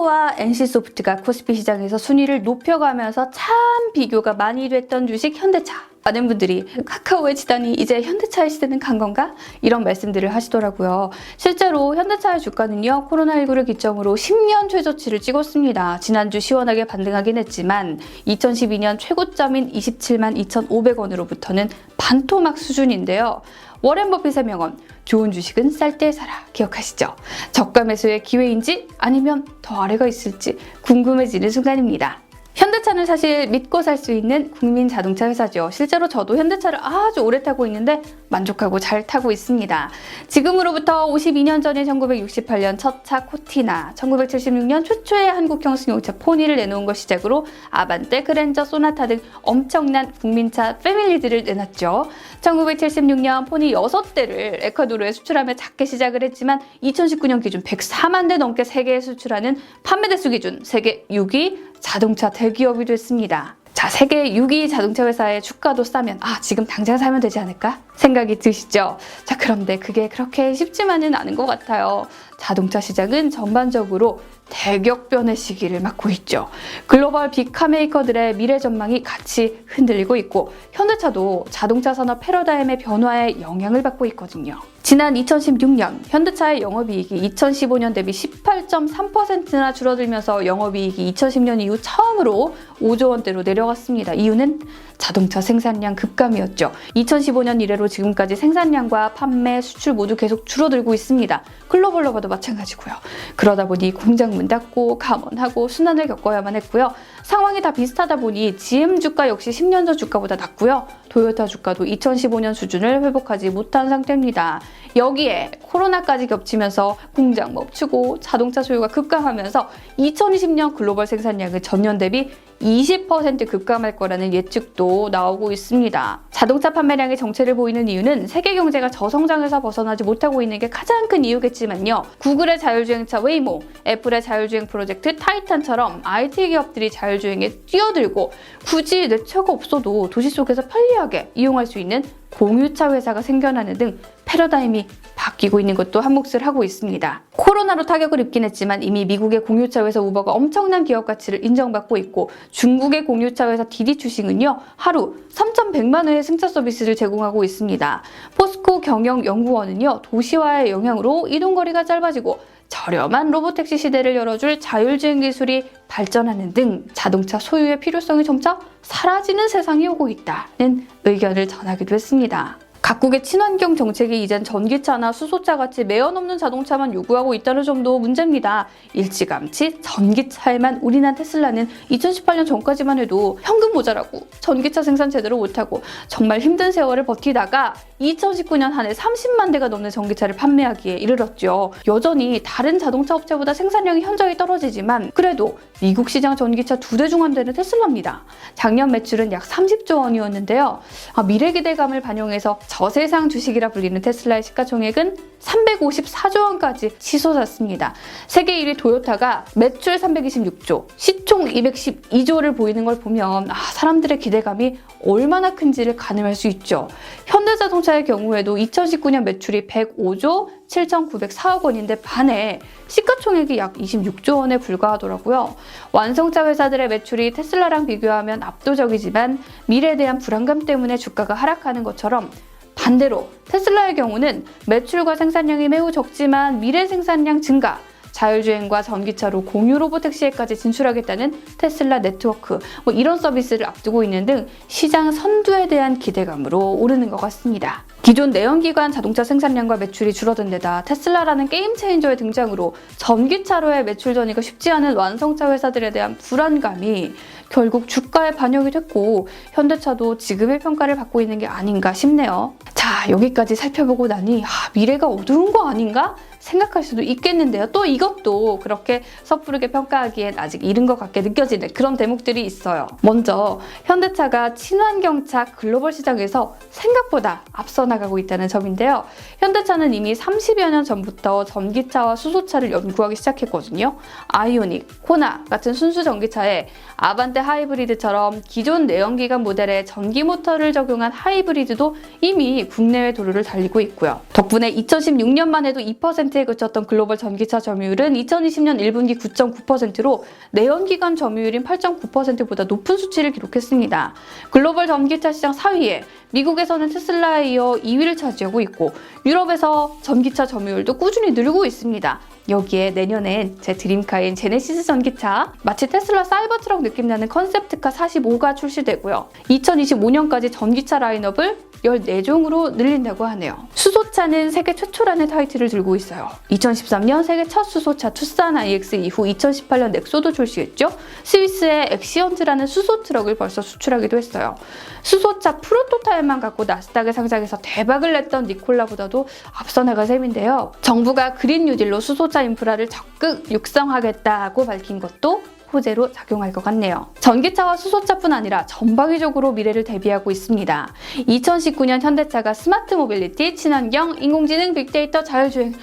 카카오와 NC소프트가 코스피 시장에서 순위를 높여가면서 참 비교가 많이 됐던 주식 현대차. 많은 분들이 카카오의 지단이 이제 현대차의 시대는 간 건가? 이런 말씀들을 하시더라고요. 실제로 현대차의 주가는요, 코로나19를 기점으로 10년 최저치를 찍었습니다. 지난주 시원하게 반등하긴 했지만 2012년 최고점인 27만 2,500원으로부터는 반토막 수준인데요. 워렌 버핏의 명언, 좋은 주식은 쌀 때 사라. 기억하시죠? 저가 매수의 기회인지 아니면 더 아래가 있을지 궁금해지는 순간입니다. 현대차는 사실 믿고 살 수 있는 국민 자동차 회사죠. 실제로 저도 현대차를 아주 오래 타고 있는데 만족하고 잘 타고 있습니다. 지금으로부터 52년 전인 1968년 첫 차 코티나, 1976년 최초의 한국형 승용차 포니를 내놓은 것 시작으로 아반떼, 그랜저, 소나타 등 엄청난 국민차 패밀리들을 내놨죠. 1976년 포니 6대를 에콰도르에 수출하며 작게 시작을 했지만 2019년 기준 104만 대 넘게 세계에 수출하는 판매 대수 기준 세계 6위 자동차 대기업이 됐습니다. 자, 세계 6위 자동차 회사의 주가도 싸면 지금 당장 사면 되지 않을까? 생각이 드시죠? 자, 그런데 그게 그렇게 쉽지만은 않은 것 같아요. 자동차 시장은 전반적으로 대격변의 시기를 맞고 있죠. 글로벌 빅카 메이커들의 미래 전망이 같이 흔들리고 있고 현대차도 자동차 산업 패러다임의 변화에 영향을 받고 있거든요. 지난 2016년 현대차의 영업이익이 2015년 대비 18.3%나 줄어들면서 영업이익이 2010년 이후 처음으로 5조 원대로 내려갔습니다. 이유는 자동차 생산량 급감이었죠. 2015년 이래로 지금까지 생산량과 판매, 수출 모두 계속 줄어들고 있습니다. 글로벌로 봐도 마찬가지고요. 그러다 보니 공장 문 닫고 감원하고 순환을 겪어야만 했고요. 상황이 다 비슷하다 보니 GM 주가 역시 10년 전 주가보다 낮고요. 토요타 주가도 2015년 수준을 회복하지 못한 상태입니다. 여기에 코로나까지 겹치면서 공장 멈추고 자동차 소요가 급감하면서 2020년 글로벌 생산량은 전년 대비 20% 급감할 거라는 예측도 나오고 있습니다. 자동차 판매량의 정체를 보이는 이유는 세계 경제가 저성장에서 벗어나지 못하고 있는 게 가장 큰 이유겠지만요. 구글의 자율주행차 웨이모, 애플의 자율주행 프로젝트 타이탄처럼 IT 기업들이 자율주행에 뛰어들고 굳이 내 차가 없어도 도시 속에서 편리하게 이용할 수 있는 공유차 회사가 생겨나는 등 패러다임이 바뀌고 있는 것도 한몫을 하고 있습니다. 코로나로 타격을 입긴 했지만 이미 미국의 공유차 회사 우버가 엄청난 기업 가치를 인정받고 있고 중국의 공유차 회사 디디 추싱은요, 하루 3,100만 회의 승차 서비스를 제공하고 있습니다. 포스코 경영연구원은요, 도시화의 영향으로 이동거리가 짧아지고 저렴한 로보택시 시대를 열어줄 자율주행 기술이 발전하는 등 자동차 소유의 필요성이 점차 사라지는 세상이 오고 있다는 의견을 전하기도 했습니다. 각국의 친환경 정책이 이젠 전기차나 수소차 같이 매연 없는 자동차만 요구하고 있다는 점도 문제입니다. 일찌감치 전기차에만 올인한 테슬라는 2018년 전까지만 해도 현금 모자라고 전기차 생산 제대로 못하고 정말 힘든 세월을 버티다가 2019년 한 해 30만 대가 넘는 전기차를 판매하기에 이르렀죠. 여전히 다른 자동차 업체보다 생산량이 현저히 떨어지지만 그래도 미국 시장 전기차 2대 중 한 대는 테슬라입니다. 작년 매출은 약 30조 원이었는데요. 미래 기대감을 반영해서 저세상 주식이라 불리는 테슬라의 시가총액은 354조 원까지 치솟았습니다. 세계 1위 토요타가 매출 326조, 시총 212조를 보이는 걸 보면 사람들의 기대감이 얼마나 큰지를 가늠할 수 있죠. 현대자동차의 경우에도 2019년 매출이 105조 7,904억 원인데 반해 시가총액이 약 26조 원에 불과하더라고요. 완성차 회사들의 매출이 테슬라랑 비교하면 압도적이지만 미래에 대한 불안감 때문에 주가가 하락하는 것처럼 반대로 테슬라의 경우는 매출과 생산량이 매우 적지만 미래 생산량 증가, 자율주행과 전기차로 공유 로보택시에까지 진출하겠다는 테슬라 네트워크, 이런 서비스를 앞두고 있는 등 시장 선두에 대한 기대감으로 오르는 것 같습니다. 기존 내연기관 자동차 생산량과 매출이 줄어든 데다 테슬라라는 게임 체인저의 등장으로 전기차로의 매출 전이가 쉽지 않은 완성차 회사들에 대한 불안감이 결국 주가에 반영이 됐고 현대차도 지금의 평가를 받고 있는 게 아닌가 싶네요. 자, 여기까지 살펴보고 나니 미래가 어두운 거 아닌가? 생각할 수도 있겠는데요. 또 이것도 그렇게 섣부르게 평가하기엔 아직 이른 것 같게 느껴지는 그런 대목들이 있어요. 먼저 현대차가 친환경차 글로벌 시장에서 생각보다 앞서 나가고 있다는 점인데요. 현대차는 이미 30여 년 전부터 전기차와 수소차를 연구하기 시작했거든요. 아이오닉, 코나 같은 순수 전기차에 아반떼 하이브리드처럼 기존 내연기관 모델에 전기 모터를 적용한 하이브리드도 이미 국내외 도로를 달리고 있고요. 덕분에 2016년만 해도 2%에 그쳤던 글로벌 전기차 점유율은 2020년 1분기 9.9%로 내연기관 점유율인 8.9%보다 높은 수치를 기록했습니다. 글로벌 전기차 시장 4위에 미국에서는 테슬라에 이어 2위를 차지하고 있고 유럽에서 전기차 점유율도 꾸준히 늘고 있습니다. 여기에 내년엔 제 드림카인 제네시스 전기차, 마치 테슬라 사이버트럭 느낌 나는 컨셉트카 45가 출시되고요. 2025년까지 전기차 라인업을 14종으로 늘린다고 하네요. 수소차는 세계 최초라는 타이틀을 들고 있어요. 2013년 세계 첫 수소차 투싼 IX 이후 2018년 넥소도 출시했죠. 스위스의 엑시언트라는 수소 트럭을 벌써 수출하기도 했어요. 수소차 프로토타입만 갖고 나스닥에 상장해서 대박을 냈던 니콜라보다도 앞서 나간 셈인데요. 정부가 그린 뉴딜로 수소차 인프라를 적극 육성하겠다고 밝힌 것도 호재로 작용할 것 같네요. 전기차와 수소차뿐 아니라 전방위적으로 미래를 대비하고 있습니다. 2019년 현대차가 스마트 모빌리티, 친환경, 인공지능, 빅데이터, 자율주행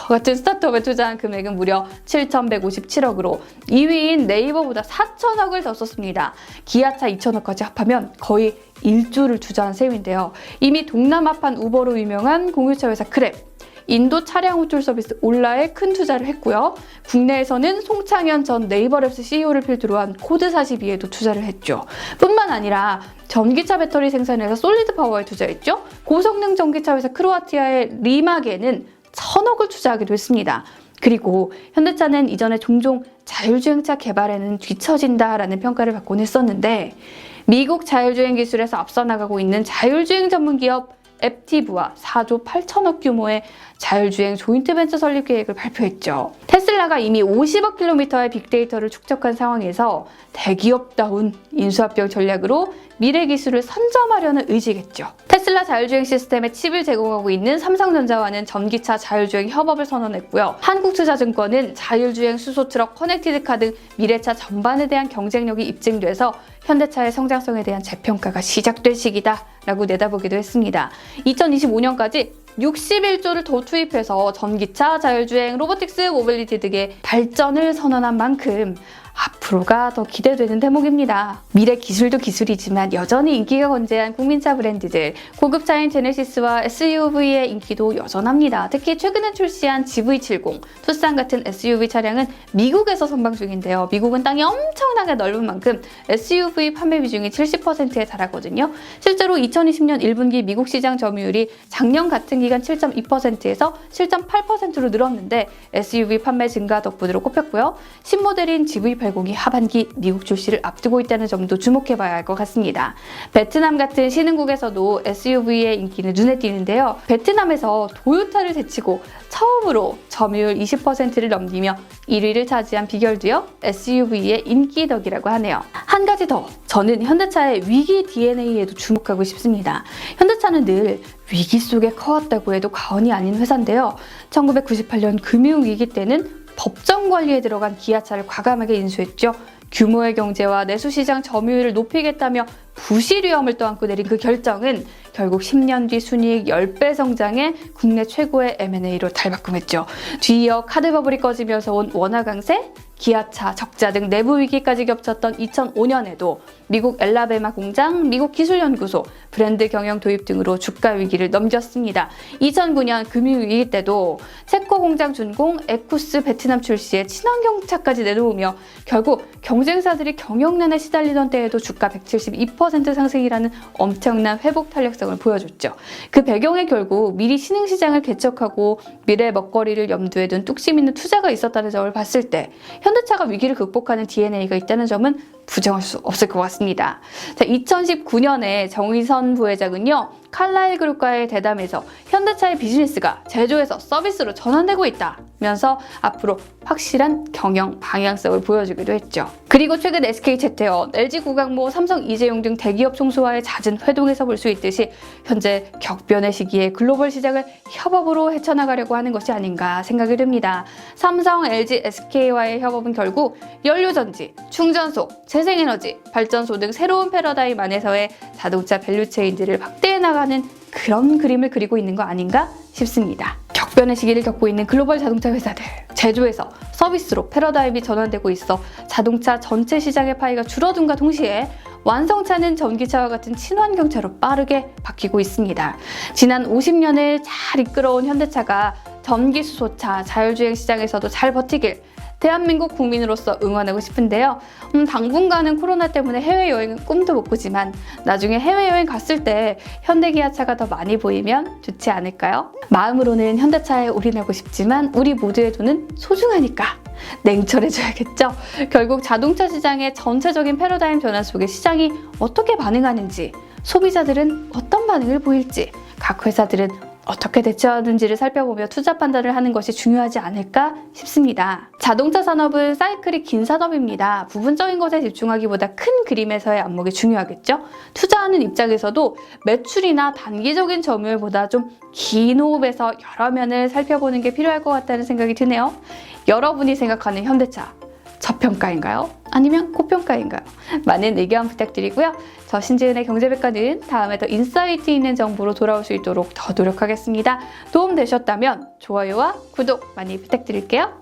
같은 스타트업에 투자한 금액은 무려 7,157억으로 2위인 네이버보다 4천억을 더 썼습니다. 기아차 2천억까지 합하면 거의 1조를 투자한 셈인데요. 이미 동남아판 우버로 유명한 공유차 회사 크랩, 인도 차량 호출 서비스 올라에 큰 투자를 했고요. 국내에서는 송창현 전 네이버랩스 CEO를 필두로 한 코드42에도 투자를 했죠. 뿐만 아니라 전기차 배터리 생산에서 솔리드 파워에 투자했죠. 고성능 전기차 회사 크로아티아의 리마게는 1,000억을 투자하기도 했습니다. 그리고 현대차는 이전에 종종 자율주행차 개발에는 뒤처진다라는 평가를 받곤 했었는데 미국 자율주행 기술에서 앞서 나가고 있는 자율주행 전문 기업 앱티브와 4조 8천억 규모의 자율주행 조인트 벤처 설립 계획을 발표했죠. 테슬라가 이미 50억 킬로미터의 빅데이터를 축적한 상황에서 대기업다운 인수합병 전략으로 미래 기술을 선점하려는 의지겠죠. 테슬라 자율주행 시스템에 칩을 제공하고 있는 삼성전자와는 전기차 자율주행 협업을 선언했고요. 한국투자증권은 자율주행 수소트럭, 커넥티드카 등 미래차 전반에 대한 경쟁력이 입증돼서 현대차의 성장성에 대한 재평가가 시작될 시기다 라고 내다보기도 했습니다. 2025년까지 61조를 더 투입해서 전기차, 자율주행, 로보틱스, 모빌리티 등의 발전을 선언한 만큼 앞으로가 더 기대되는 대목입니다. 미래 기술도 기술이지만 여전히 인기가 건재한 국민차 브랜드들, 고급차인 제네시스와 SUV의 인기도 여전합니다. 특히 최근에 출시한 GV70, 투싼 같은 SUV 차량은 미국에서 선방 중인데요. 미국은 땅이 엄청나게 넓은 만큼 SUV 판매 비중이 70%에 달하거든요. 실제로 2020년 1분기 미국 시장 점유율이 작년 같은 기간 7.2%에서 7.8%로 늘었는데 SUV 판매 증가 덕분으로 꼽혔고요. 신모델인 GV80이 하반기 미국 출시를 앞두고 있다는 점도 주목해봐야 할 것 같습니다. 베트남 같은 신흥국에서도 SUV의 인기는 눈에 띄는데요. 베트남에서 도요타를 제치고 처음으로 점유율 20%를 넘기며 1위를 차지한 비결도요. SUV의 인기 덕이라고 하네요. 한 가지 더, 저는 현대차의 위기 DNA에도 주목하고 싶습니다. 현대차는 늘 위기 속에 커왔다고 해도 과언이 아닌 회사인데요. 1998년 금융위기 때는 법정 관리에 들어간 기아차를 과감하게 인수했죠. 규모의 경제와 내수시장 점유율을 높이겠다며 부실 위험을 떠안고 내린 그 결정은 결국 10년 뒤 순이익 10배 성장에 국내 최고의 M&A로 탈바꿈했죠. 뒤이어 카드 버블이 꺼지면서 온 원화 강세, 기아차, 적자 등 내부 위기까지 겹쳤던 2005년에도 미국 엘라베마 공장, 미국 기술연구소, 브랜드 경영 도입 등으로 주가 위기를 넘겼습니다. 2009년 금융위기 때도 체코 공장 준공, 에쿠스 베트남 출시의 친환경차까지 내놓으며 결국 경쟁사들이 경영난에 시달리던 때에도 주가 172% 상승이라는 엄청난 회복 탄력성을 보여줬죠. 그 배경에 결국 미리 신흥시장을 개척하고 미래 먹거리를 염두에 둔 뚝심 있는 투자가 있었다는 점을 봤을 때 현대차가 위기를 극복하는 DNA가 있다는 점은 부정할 수 없을 것 같습니다. 자, 2019년에 정의선 부회장은요, 칼라일 그룹과의 대담에서 현대차의 비즈니스가 제조에서 서비스로 전환되고 있다면서 앞으로 확실한 경영 방향성을 보여주기도 했죠. 그리고 최근 SK 제태원, LG 구강모, 삼성 이재용 등 대기업 총수와의 잦은 회동에서 볼 수 있듯이 현재 격변의 시기에 글로벌 시장을 협업으로 헤쳐나가려고 하는 것이 아닌가 생각이 듭니다. 삼성, LG, SK와의 협업은 결국 연료전지, 충전소, 재생에너지, 발전소 등 새로운 패러다임 안에서의 자동차 밸류체인들을 확대해 나가는 그런 그림을 그리고 있는 거 아닌가 싶습니다. 격변의 시기를 겪고 있는 글로벌 자동차 회사들, 제조에서 서비스로 패러다임이 전환되고 있어 자동차 전체 시장의 파이가 줄어든과 동시에 완성차는 전기차와 같은 친환경차로 빠르게 바뀌고 있습니다. 지난 50년을 잘 이끌어온 현대차가 전기 수소차, 자율주행 시장에서도 잘 버티길 대한민국 국민으로서 응원하고 싶은데요. 당분간은 코로나 때문에 해외여행은 꿈도 못 꾸지만 나중에 해외여행 갔을 때 현대기아차가 더 많이 보이면 좋지 않을까요? 마음으로는 현대차에 올인하고 싶지만 우리 모두의 돈은 소중하니까 냉철해져야겠죠. 결국 자동차 시장의 전체적인 패러다임 변화 속에 시장이 어떻게 반응하는지, 소비자들은 어떤 반응을 보일지, 각 회사들은 어떻게 대처하는지를 살펴보며 투자 판단을 하는 것이 중요하지 않을까 싶습니다. 자동차 산업은 사이클이 긴 산업입니다. 부분적인 것에 집중하기보다 큰 그림에서의 안목이 중요하겠죠? 투자하는 입장에서도 매출이나 단기적인 점유율보다 좀 긴 호흡에서 여러 면을 살펴보는 게 필요할 것 같다는 생각이 드네요. 여러분이 생각하는 현대차, 저평가인가요? 아니면 고평가인가요? 많은 의견 부탁드리고요. 저 신지은의 경제백과는 다음에 더 인사이트 있는 정보로 돌아올 수 있도록 더 노력하겠습니다. 도움 되셨다면 좋아요와 구독 많이 부탁드릴게요.